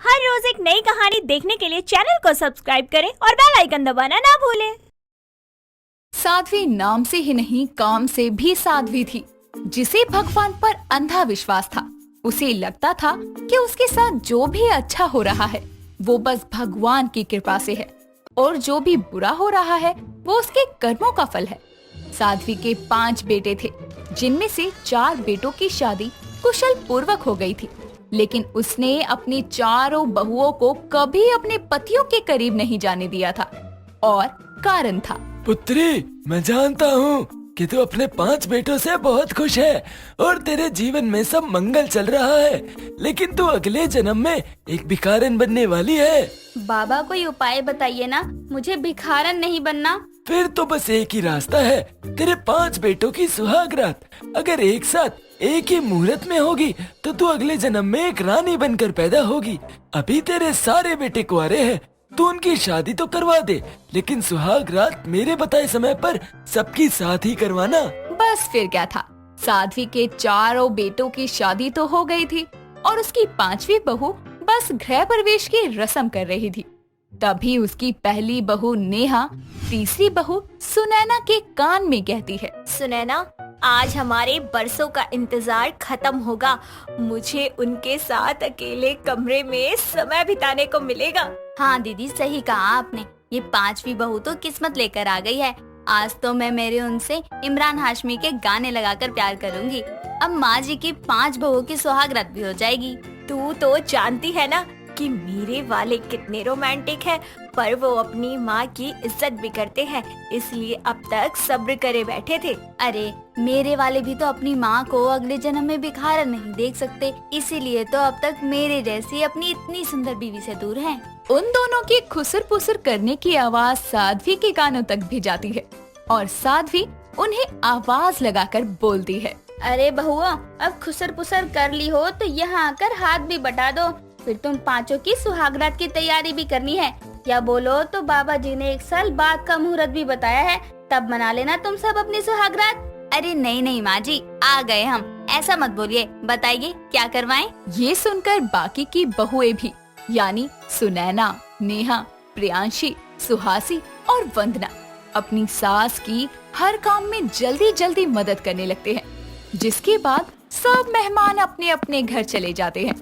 हर रोज एक नई कहानी देखने के लिए चैनल को सब्सक्राइब करें और बेल आइकन दबाना ना भूलें। साध्वी नाम से ही नहीं काम से भी साध्वी थी, जिसे भगवान पर अंधा विश्वास था। उसे लगता था कि उसके साथ जो भी अच्छा हो रहा है वो बस भगवान की कृपा से है और जो भी बुरा हो रहा है वो उसके कर्मों का फल है। साध्वी के 5 बेटे थे, जिनमें से 4 बेटों की शादी कुशल पूर्वक हो गई थी, लेकिन उसने अपनी चारों बहुओं को कभी अपने पतियों के करीब नहीं जाने दिया था। और कारण था, पुत्री, मैं जानता हूँ कि तू अपने 5 बेटों से बहुत खुश है और तेरे जीवन में सब मंगल चल रहा है, लेकिन तू अगले जन्म में एक भिखारन बनने वाली है। बाबा कोई उपाय बताइए ना, मुझे भिखारन नहीं बनना। फिर तो बस एक ही रास्ता है, तेरे 5 बेटों की सुहागरात अगर एक साथ एक ही मुहूर्त में होगी तो तू अगले जन्म में एक रानी बनकर पैदा होगी। अभी तेरे सारे बेटे कुंवारे हैं, तू उनकी शादी तो करवा दे, लेकिन सुहाग रात मेरे बताए समय पर सबकी साथ ही करवाना। बस फिर क्या था, साध्वी के चारों बेटों की शादी तो हो गई थी और उसकी 5वीं बहू बस गृह प्रवेश की रस्म कर रही थी। तभी उसकी पहली बहू नेहा तीसरी बहू सुनैना के कान में कहती है, सुनैना, आज हमारे बरसों का इंतजार खत्म होगा। मुझे उनके साथ अकेले कमरे में समय बिताने को मिलेगा। हाँ दीदी, सही कहा आपने। ये 5वीं बहू तो किस्मत लेकर आ गई है। आज तो मैं मेरे उनसे इमरान हाशमी के गाने लगाकर प्यार करूंगी। अब माँ जी की 5 बहू की सुहागरात भी हो जाएगी। तू तो जानती है ना कि मेरे वाले कितने रोमांटिक हैं, पर वो अपनी माँ की इज्जत भी करते हैं, इसलिए अब तक सब्र करे बैठे थे। अरे मेरे वाले भी तो अपनी माँ को अगले जन्म में भिखारन नहीं देख सकते, इसीलिए तो अब तक मेरे जैसी अपनी इतनी सुंदर बीवी से दूर हैं। उन दोनों की खुसर पुसर करने की आवाज साध्वी के कानों तक भी जाती है और साध्वी उन्हें आवाज लगाकर बोलती है, अरे बहुआ, अब खुसर पुसर कर ली हो तो यहाँ आकर हाथ भी बटा दो। फिर तुम 5 की सुहागरात की तैयारी भी करनी है, या बोलो तो बाबा जी ने 1 साल बाद का मुहूर्त भी बताया है, तब मना लेना तुम सब अपनी सुहागरात। अरे नहीं नहीं माँ जी, आ गए हम, ऐसा मत बोलिए, बताइए क्या करवाएं? ये सुनकर बाकी की बहुएं भी, यानी सुनैना, नेहा, प्रियांशी, सुहासी और वंदना अपनी सास की हर काम में जल्दी जल्दी मदद करने लगते हैं। जिसके बाद सब मेहमान अपने अपने घर चले जाते हैं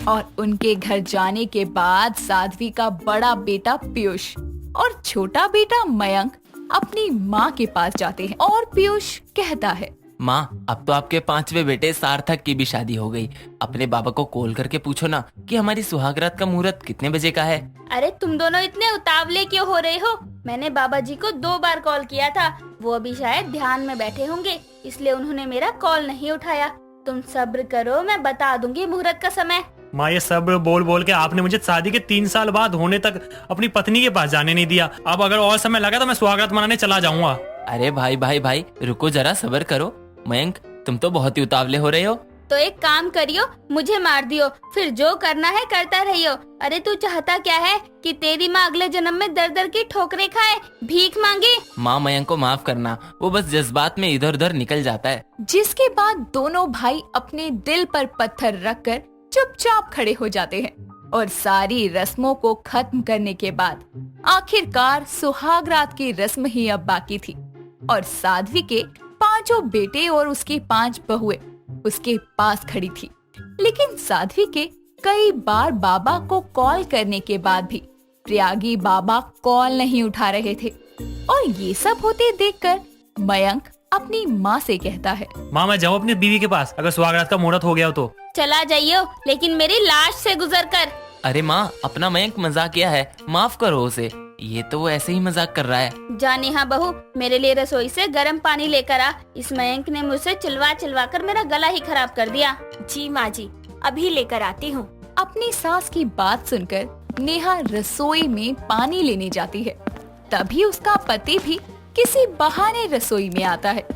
और उनके घर जाने के बाद साध्वी का बड़ा बेटा पीयूष और छोटा बेटा मयंक अपनी माँ के पास जाते हैं और पीयूष कहता है, माँ, अब तो आपके 5वें बेटे सार्थक की भी शादी हो गई। अपने बाबा को कॉल करके पूछो ना कि हमारी सुहागरात का मुहूर्त कितने बजे का है। अरे तुम दोनों इतने उतावले क्यों हो रहे हो? मैंने बाबा जी को 2 बार कॉल किया था, वो अभी शायद ध्यान में बैठे होंगे, इसलिए उन्होंने मेरा कॉल नहीं उठाया। तुम सब्र करो, मैं बता दूंगी मुहूर्त का समय। माँ, ये सब्र बोल बोल के आपने मुझे शादी के 3 साल बाद होने तक अपनी पत्नी के पास जाने नहीं दिया। अब अगर और समय लगा तो मैं सुहागरात मनाने चला जाऊंगा। अरे भाई भाई भाई, रुको जरा, सब्र करो। मयंक, तुम तो बहुत ही उतावले हो रहे हो। तो एक काम करियो, मुझे मार दियो, फिर जो करना है करता रहियो। अरे तू चाहता क्या है कि तेरी माँ अगले जन्म में दर दर की ठोकरें खाए, भीख मांगे? माँ, मयंक को माफ करना, वो बस जज्बात में इधर उधर निकल जाता है। जिसके बाद दोनों भाई अपने दिल पर पत्थर रखकर चुपचाप खड़े हो जाते हैं और सारी रस्मों को खत्म करने के बाद आखिरकार सुहागरात की रस्म ही अब बाकी थी और साध्वी के 5 बेटे और उसकी 5 बहुएं उसके पास खड़ी थी। लेकिन साध्वी के कई बार बाबा को कॉल करने के बाद भी प्रयागी बाबा कॉल नहीं उठा रहे थे और ये सब होते देखकर मयंक अपनी माँ से कहता है, माँ, मैं जाऊँ अपनी बीवी के पास अगर सुहागरात का मुहूर्त हो गया हो तो? चला जाइयो, लेकिन मेरी लाश से गुजर कर। अरे माँ, अपना मयंक मजाक किया है, माफ करो उसे, ये तो वो ऐसे ही मजाक कर रहा है। जाने हाँ बहू, मेरे लिए रसोई से गर्म पानी लेकर आ। इस मयंक ने मुझसे चिल्वा चिल्वा कर मेरा गला ही खराब कर दिया। जी माँ जी, अभी लेकर आती हूँ। अपनी सास की बात सुनकर नेहा रसोई में पानी लेने जाती है। तभी उसका पति भी किसी बहाने रसोई में आता है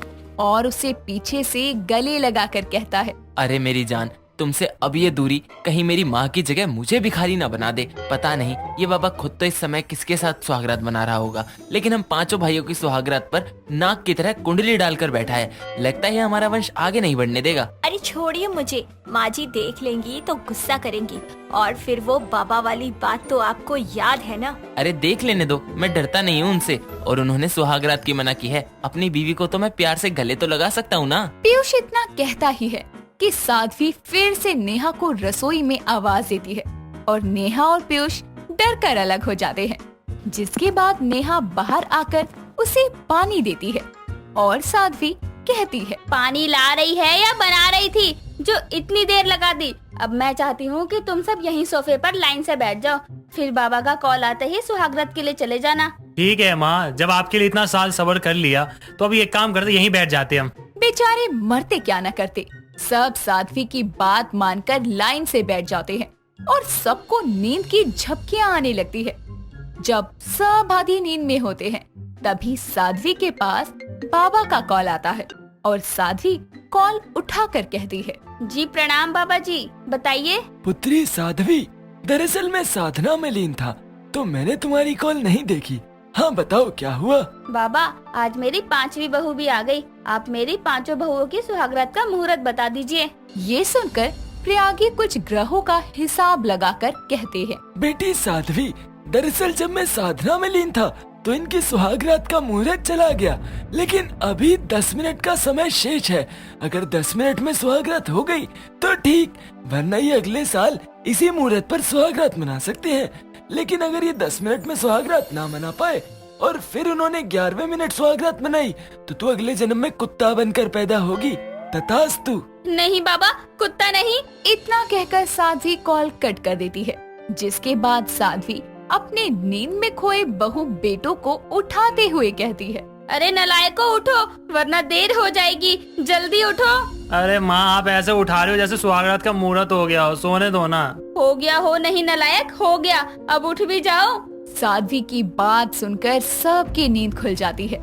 और उसे पीछे से गले लगाकर कहता है, अरे मेरी जान, तुमसे अब ये दूरी कहीं मेरी माँ की जगह मुझे भिखारी ना बना दे। पता नहीं ये बाबा खुद तो इस समय किसके साथ सुहागरात मना रहा होगा, लेकिन हम पांचों भाइयों की सुहागरात पर नाक की तरह कुंडली डालकर बैठा है। लगता है हमारा वंश आगे नहीं बढ़ने देगा। अरे छोड़िए मुझे, माँ जी देख लेंगी तो गुस्सा करेंगी, और फिर वो बाबा वाली बात तो आपको याद है ना। अरे देख लेने दो, मैं डरता नहीं हूँ उनसे, और उन्होंने सुहागरात की मना की है। अपनी बीवी को तो मैं प्यार से गले तो लगा सकता हूँ ना। पीयूष इतना कहता ही है कि साध्वी फिर से नेहा को रसोई में आवाज देती है और नेहा और पीयूष डर कर अलग हो जाते हैं। जिसके बाद नेहा बाहर आकर उसे पानी देती है और साध्वी कहती है, पानी ला रही है या बना रही थी जो इतनी देर लगा दी? अब मैं चाहती हूँ कि तुम सब यहीं सोफे पर लाइन से बैठ जाओ, फिर बाबा का कॉल आते ही सुहागरात के लिए चले जाना। ठीक है माँ, जब आपके लिए इतना साल सब्र कर लिया तो अभी एक काम करते, यहीं बैठ जाते हम। बेचारे मरते क्या न करते, सब साध्वी की बात मानकर लाइन से बैठ जाते हैं और सबको नींद की झपकियां आने लगती है। जब सब आधी नींद में होते हैं तभी साध्वी के पास बाबा का कॉल आता है और साध्वी कॉल उठाकर कहती है, जी प्रणाम बाबा जी, बताइए। पुत्री साध्वी, दरअसल मैं साधना में लीन था तो मैंने तुम्हारी कॉल नहीं देखी। हाँ बताओ क्या हुआ? बाबा आज मेरी 5वीं बहू भी आ गई, आप मेरी 5 बहुओं की सुहागरात का मुहूर्त बता दीजिए। ये सुनकर प्रयागी कुछ ग्रहों का हिसाब लगाकर कहते हैं, बेटी साध्वी, दरअसल जब मैं साधना में लीन था तो इनकी सुहागरात का मुहूर्त चला गया, लेकिन अभी 10 मिनट का समय शेष है। अगर 10 मिनट में सुहागरात हो गई तो ठीक, वरना ये अगले साल इसी मुहूर्त पर सुहागरात मना सकते हैं। लेकिन अगर ये 10 मिनट में सुहागरात ना मना पाए और फिर उन्होंने 11वें मिनट सुहागरात मनाई तो तू अगले जन्म में कुत्ता बनकर पैदा होगी। तथास्तु। नहीं बाबा, कुत्ता नहीं। इतना कहकर साध्वी कॉल कट कर देती है। जिसके बाद साध्वी अपने नींद में खोए बहू बेटों को उठाते हुए कहती है, अरे नलायको उठो, वरना देर हो जाएगी, जल्दी उठो। अरे माँ, आप ऐसे उठा रहे हो जैसे सुहागरात का मुहूर्त हो गया हो, सोने दो ना। हो गया हो नहीं नलायक, हो गया, अब उठ भी जाओ। साध्वी की बात सुनकर सबकी नींद खुल जाती है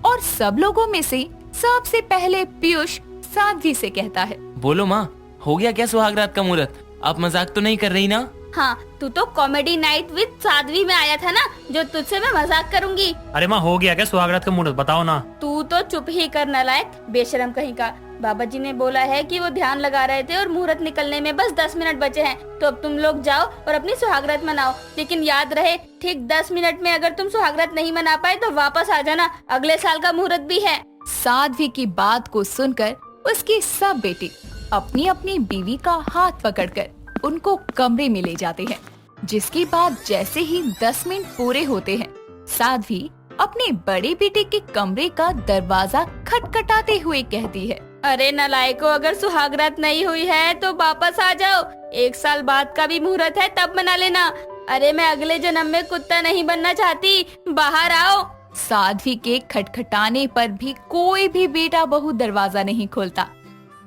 और सब लोगों में से सबसे पहले पीयूष साध्वी से कहता है, बोलो माँ, हो गया क्या सुहागरात का मुहूर्त? आप मजाक तो नहीं कर रही ना? हाँ, तू तो कॉमेडी नाइट विद साध्वी में आया था ना, जो तुझसे मैं मजाक करूंगी। अरे माँ, हो गया क्या सुहागरात का मुहूर्त? बताओ ना। तू तो चुप ही कर नलायक, बेशरम कहीं का। बाबा जी ने बोला है कि वो ध्यान लगा रहे थे और मुहूर्त निकलने में बस 10 मिनट बचे हैं, तो अब तुम लोग जाओ और अपनी सुहागरात मनाओ। लेकिन याद रहे, ठीक 10 मिनट में अगर तुम सुहागरात नहीं मना पाए तो वापस आ जाना, अगले साल का मुहूर्त भी है। साध्वी की बात को सुनकर उसकी सब बेटे अपनी अपनी बीवी का हाथ पकड़कर उनको कमरे में ले जाते हैं। जिसके बाद जैसे ही 10 मिनट पूरे होते हैं, साध्वी अपने बड़े बेटे के कमरे का दरवाजा खटखटाते हुए कहती है, अरे नलायको, अगर सुहागरात नहीं हुई है तो वापस आ जाओ, 1 साल बाद का भी मुहूर्त है, तब मना लेना। अरे मैं अगले जन्म में कुत्ता नहीं बनना चाहती, बाहर आओ। साध्वी के खटखटाने पर भी कोई भी बेटा बहू दरवाजा नहीं खोलता।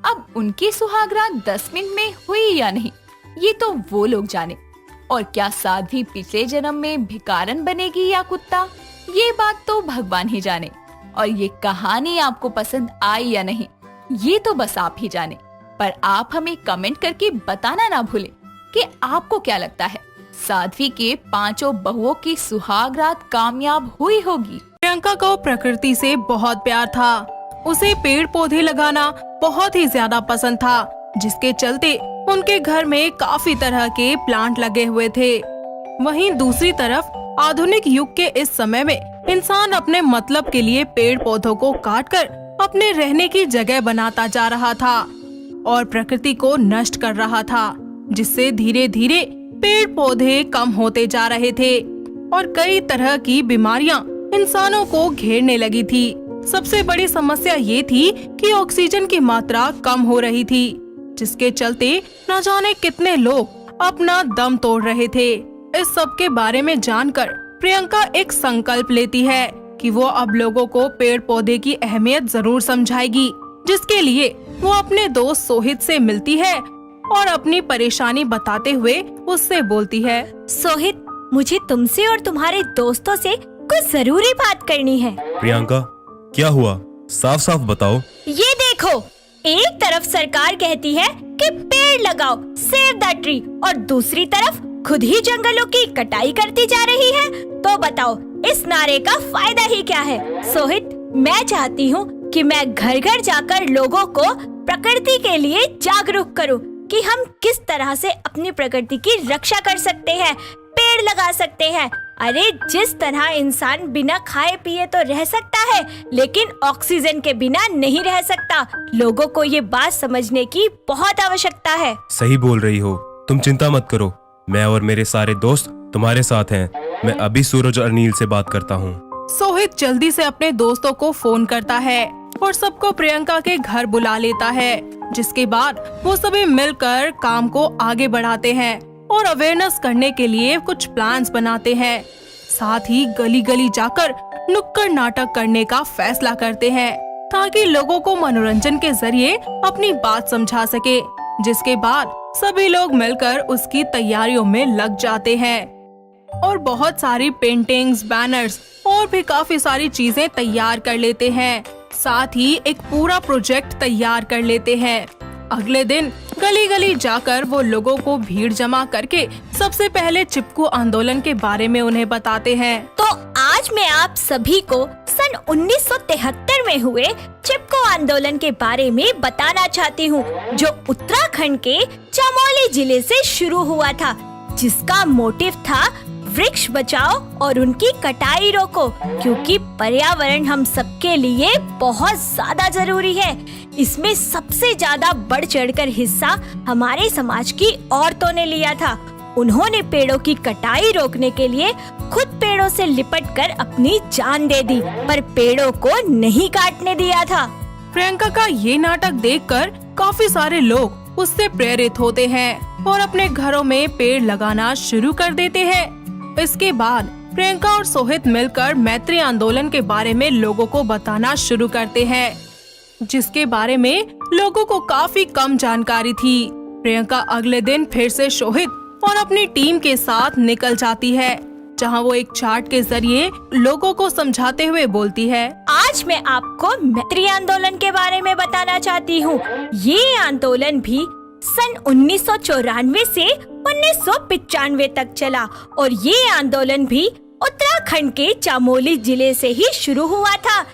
अब उनकी सुहागरात 10 मिनट में हुई या नहीं, ये तो वो लोग जाने। और क्या साध्वी पिछले जन्म में भिखारन बनेगी या कुत्ता, ये बात तो भगवान ही जाने। और ये कहानी आपको पसंद आई या नहीं, ये तो बस आप ही जाने। पर आप हमें कमेंट करके बताना ना भूलें कि आपको क्या लगता है, साध्वी के 5 बहुओं की सुहागरात कामयाब हुई होगी? प्रियंका को प्रकृति से बहुत प्यार था। उसे पेड़ पौधे लगाना बहुत ही ज्यादा पसंद था, जिसके चलते उनके घर में काफी तरह के प्लांट लगे हुए थे। वहीं दूसरी तरफ आधुनिक युग के इस समय में इंसान अपने मतलब के लिए पेड़ पौधों को काटकर अपने रहने की जगह बनाता जा रहा था और प्रकृति को नष्ट कर रहा था, जिससे धीरे धीरे पेड़ पौधे कम होते जा रहे थे और कई तरह की बीमारियां इंसानों को घेरने लगी थी। सबसे बड़ी समस्या ये थी कि ऑक्सीजन की मात्रा कम हो रही थी, जिसके चलते न जाने कितने लोग अपना दम तोड़ रहे थे। इस सब के बारे में जानकर प्रियंका एक संकल्प लेती है कि वो अब लोगों को पेड़ पौधे की अहमियत जरूर समझाएगी, जिसके लिए वो अपने दोस्त सोहित से मिलती है और अपनी परेशानी बताते हुए उससे बोलती है, सोहित, मुझे तुमसे और तुम्हारे दोस्तों से कुछ जरूरी बात करनी है। प्रियंका, क्या हुआ? साफ साफ बताओ। ये देखो, एक तरफ सरकार कहती है कि पेड़ लगाओ, सेव द ट्री, और दूसरी तरफ खुद ही जंगलों की कटाई करती जा रही है। तो बताओ इस नारे का फायदा ही क्या है? सोहित, मैं चाहती हूँ कि मैं घर घर जाकर लोगों को प्रकृति के लिए जागरूक करूँ कि हम किस तरह से अपनी प्रकृति की रक्षा कर सकते हैं, पेड़ लगा सकते हैं। अरे जिस तरह इंसान बिना खाए पिए तो रह सकता है, लेकिन ऑक्सीजन के बिना नहीं रह सकता। लोगों को ये बात समझने की बहुत आवश्यकता है। सही बोल रही हो, तुम चिंता मत करो, मैं और मेरे सारे दोस्त तुम्हारे साथ हैं। मैं अभी सूरज और अनिल से बात करता हूँ। सोहित जल्दी से अपने दोस्तों को फोन करता है और सबको प्रियंका के घर बुला लेता है, जिसके बाद वो सभी मिलकर काम को आगे बढ़ाते हैं और अवेयरनेस करने के लिए कुछ प्लान्स बनाते हैं। साथ ही गली गली जाकर नुक्कड़ नाटक करने का फैसला करते हैं ताकि लोगों को मनोरंजन के जरिए अपनी बात समझा सके, जिसके बाद सभी लोग मिलकर उसकी तैयारियों में लग जाते हैं और बहुत सारी पेंटिंग्स, बैनर्स और भी काफी सारी चीजें तैयार कर लेते हैं। साथ ही एक पूरा प्रोजेक्ट तैयार कर लेते हैं। अगले दिन गली गली जाकर वो लोगों को भीड़ जमा करके सबसे पहले चिपकू आंदोलन के बारे में उन्हें बताते हैं। तो आज मैं आप सभी को सन 1973 में हुए चिपको आंदोलन के बारे में बताना चाहती हूँ, जो उत्तराखंड के चमोली जिले से शुरू हुआ था, जिसका मोटिव था वृक्ष बचाओ और उनकी कटाई रोको, क्योंकि पर्यावरण हम सबके लिए बहुत ज्यादा जरूरी है। इसमें सबसे ज्यादा बढ़ चढ़कर हिस्सा हमारे समाज की औरतों ने लिया था। उन्होंने पेड़ों की कटाई रोकने के लिए खुद पेड़ों से लिपटकर अपनी जान दे दी, पर पेड़ों को नहीं काटने दिया था। प्रियंका का ये नाटक देखकर काफी सारे लोग उससे प्रेरित होते हैं और अपने घरों में पेड़ लगाना शुरू कर देते हैं। इसके बाद प्रियंका और सोहित मिलकर मैत्री आंदोलन के बारे में लोगों को बताना शुरू करते हैं, जिसके बारे में लोगों को काफी कम जानकारी थी। प्रियंका अगले दिन फिर से सोहित और अपनी टीम के साथ निकल जाती है, जहां वो एक चार्ट के जरिए लोगों को समझाते हुए बोलती है, आज मैं आपको मैत्री आंदोलन के बारे में बताना चाहती हूँ। ये आंदोलन भी सन 1994 से 1995 तक चला और ये आंदोलन भी उत्तराखंड के चमोली जिले से ही शुरू हुआ था।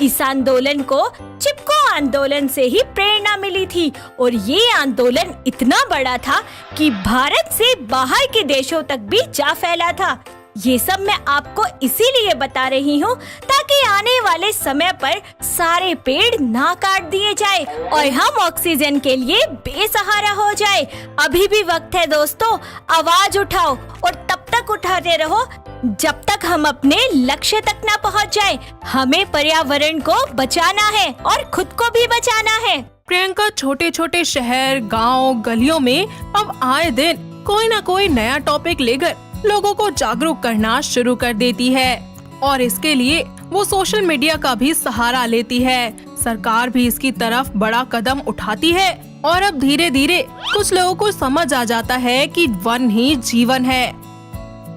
इस आंदोलन को चिपको आंदोलन से ही प्रेरणा मिली थी और ये आंदोलन इतना बड़ा था कि भारत से बाहर के देशों तक भी जा फैला था। ये सब मैं आपको इसीलिए बता रही हूँ ताकि आने वाले समय पर सारे पेड़ ना काट दिए जाए और हम ऑक्सीजन के लिए बेसहारा हो जाए। अभी भी वक्त है दोस्तों, आवाज उठाओ और तब तक उठाते रहो जब तक हम अपने लक्ष्य तक ना पहुँच जाए। हमें पर्यावरण को बचाना है और खुद को भी बचाना है। प्रियंका छोटे छोटे शहर, गांव, गलियों में अब आए दिन कोई ना कोई नया टॉपिक लेकर लोगों को जागरूक करना शुरू कर देती है और इसके लिए वो सोशल मीडिया का भी सहारा लेती है। सरकार भी इसकी तरफ बड़ा कदम उठाती है और अब धीरे धीरे कुछ लोगों को समझ आ जाता है कि वन ही जीवन है,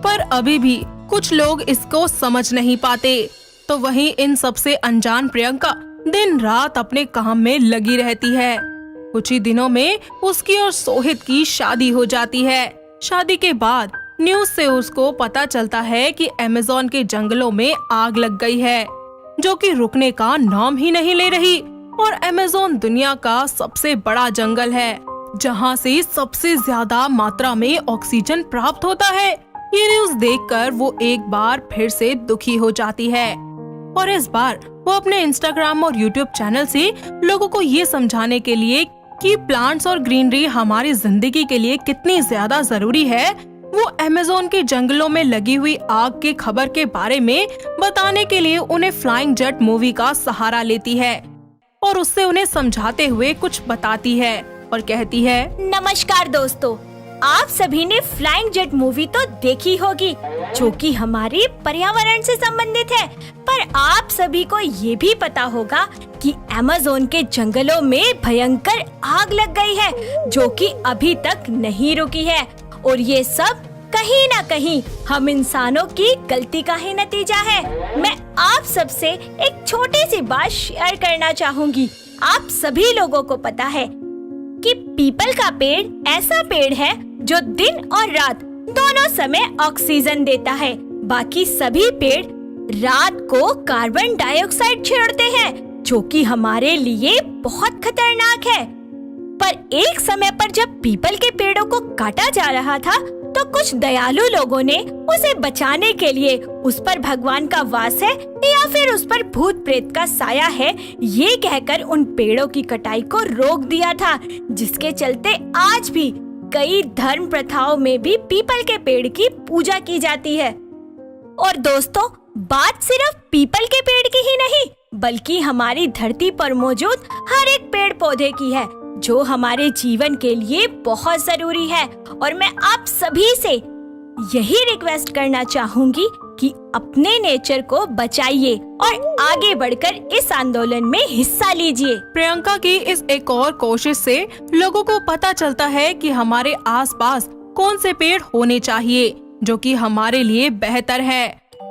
पर अभी भी कुछ लोग इसको समझ नहीं पाते। तो वहीं इन सबसे अनजान प्रियंका दिन रात अपने काम में लगी रहती है। कुछ ही दिनों में उसकी और सोहित की शादी हो जाती है। शादी के बाद न्यूज से उसको पता चलता है कि अमेज़न के जंगलों में आग लग गई है, जो कि रुकने का नाम ही नहीं ले रही। और अमेज़न दुनिया का सबसे बड़ा जंगल है, जहां से सबसे ज्यादा मात्रा में ऑक्सीजन प्राप्त होता है। ये न्यूज देखकर वो एक बार फिर से दुखी हो जाती है और इस बार वो अपने इंस्टाग्राम और यूट्यूब चैनल से लोगों को ये समझाने के लिए कि प्लांट्स और ग्रीनरी हमारी जिंदगी के लिए कितनी ज्यादा जरूरी है, वो अमेज़न के जंगलों में लगी हुई आग के खबर के बारे में बताने के लिए उन्हें फ्लाइंग जेट मूवी का सहारा लेती है और उससे उन्हें समझाते हुए कुछ बताती है और कहती है, नमस्कार दोस्तों, आप सभी ने फ्लाइंग जेट मूवी तो देखी होगी, जो कि हमारे पर्यावरण से संबंधित है, पर आप सभी को ये भी पता होगा कि अमेज़न के जंगलों में भयंकर आग लग गई है, जो कि अभी तक नहीं रुकी है। और ये सब कहीं ना कहीं हम इंसानों की गलती का ही नतीजा है। मैं आप सबसे एक छोटी सी बात शेयर करना चाहूँगी। आप सभी लोगों को पता है कि पीपल का पेड़ ऐसा पेड़ है जो दिन और रात दोनों समय ऑक्सीजन देता है। बाकी सभी पेड़ रात को कार्बन डाइऑक्साइड छोड़ते हैं, जो कि हमारे लिए बहुत खतरनाक है। पर एक समय पर जब पीपल के पेड़ों को काटा जा रहा था, तो कुछ दयालु लोगों ने उसे बचाने के लिए उस पर भगवान का वास है या फिर उस पर भूत प्रेत का साया है, ये कहकर उन पेड़ों की कटाई को रोक दिया था, जिसके चलते आज भी कई धर्म प्रथाओं में भी पीपल के पेड़ की पूजा की जाती है। और दोस्तों, बात सिर्फ पीपल के पेड़ की ही नहीं, बल्कि हमारी धरती पर मौजूद हर एक पेड़ पौधे की है, जो हमारे जीवन के लिए बहुत जरूरी है। और मैं आप सभी से यही रिक्वेस्ट करना चाहूंगी कि अपने नेचर को बचाइए और आगे बढ़कर इस आंदोलन में हिस्सा लीजिए। प्रियंका की इस एक और कोशिश से लोगों को पता चलता है कि हमारे आसपास कौन से पेड़ होने चाहिए जो कि हमारे लिए बेहतर है।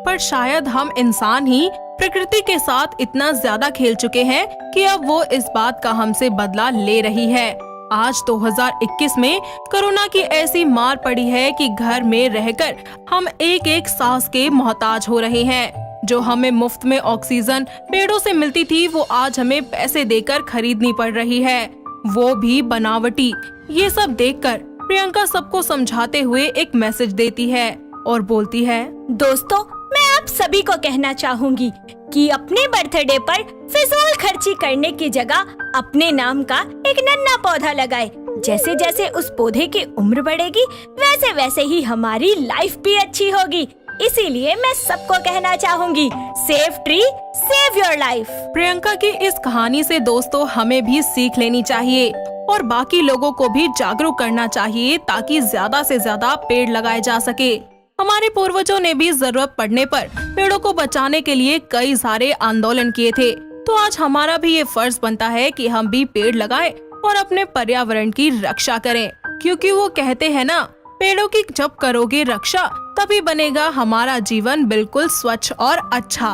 पर शायद हम इंसान ही प्रकृति के साथ इतना ज्यादा खेल चुके हैं कि अब वो इस बात का हमसे बदला ले रही है। आज 2021 में कोरोना की ऐसी मार पड़ी है कि घर में रहकर हम एक एक सांस के मोहताज हो रहे हैं। जो हमें मुफ्त में ऑक्सीजन पेड़ों से मिलती थी, वो आज हमें पैसे देकर खरीदनी पड़ रही है, वो भी बनावटी। ये सब देखकर प्रियंका सबको समझाते हुए एक मैसेज देती है और बोलती है, दोस्तों, मैं आप सभी को कहना चाहूंगी कि अपने बर्थडे पर फिजूल खर्ची करने की जगह अपने नाम का एक नन्हा पौधा लगाएं। जैसे जैसे उस पौधे की उम्र बढ़ेगी, वैसे वैसे ही हमारी लाइफ भी अच्छी होगी। इसीलिए मैं सबको कहना चाहूंगी, save tree save your life. Priyanka की इस कहानी से दोस्तों हमें भी सीख लेनी चाहिए और बाकी लोगों को भी जागरूक करना चाहिए, ताकि ज्यादा से ज्यादा पेड़ लगाए जा सके। हमारे पूर्वजों ने भी जरूरत पड़ने पर पेड़ों को बचाने के लिए कई सारे आंदोलन किए थे, तो आज हमारा भी ये फर्ज बनता है कि हम भी पेड़ लगाएं और अपने पर्यावरण की रक्षा करें, क्योंकि वो कहते हैं ना, पेड़ों की जब करोगे रक्षा तभी बनेगा हमारा जीवन बिल्कुल स्वच्छ और अच्छा।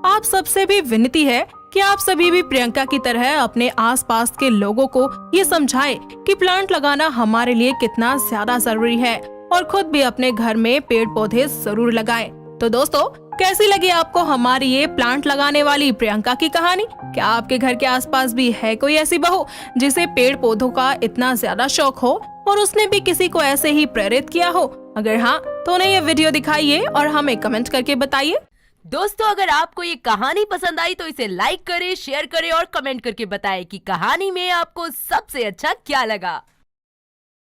आप सबसे भी विनती है कि आप सभी भी प्रियंका की तरह अपने आसपास के लोगों को ये समझाएं कि प्लांट लगाना हमारे लिए कितना ज्यादा जरूरी है, और खुद भी अपने घर में पेड़ पौधे जरूर लगाएं। तो दोस्तों, कैसी लगी आपको हमारी ये प्लांट लगाने वाली प्रियंका की कहानी? क्या आपके घर के आसपास भी है कोई ऐसी बहू जिसे पेड़ पौधों का इतना ज्यादा शौक हो और उसने भी किसी को ऐसे ही प्रेरित किया हो? अगर हाँ, तो उन्हें ये वीडियो दिखाइए और हमें कमेंट करके बताइए। दोस्तों, अगर आपको ये कहानी पसंद आई तो इसे लाइक करें, शेयर करें और कमेंट करके बताएं कि कहानी में आपको सबसे अच्छा क्या लगा।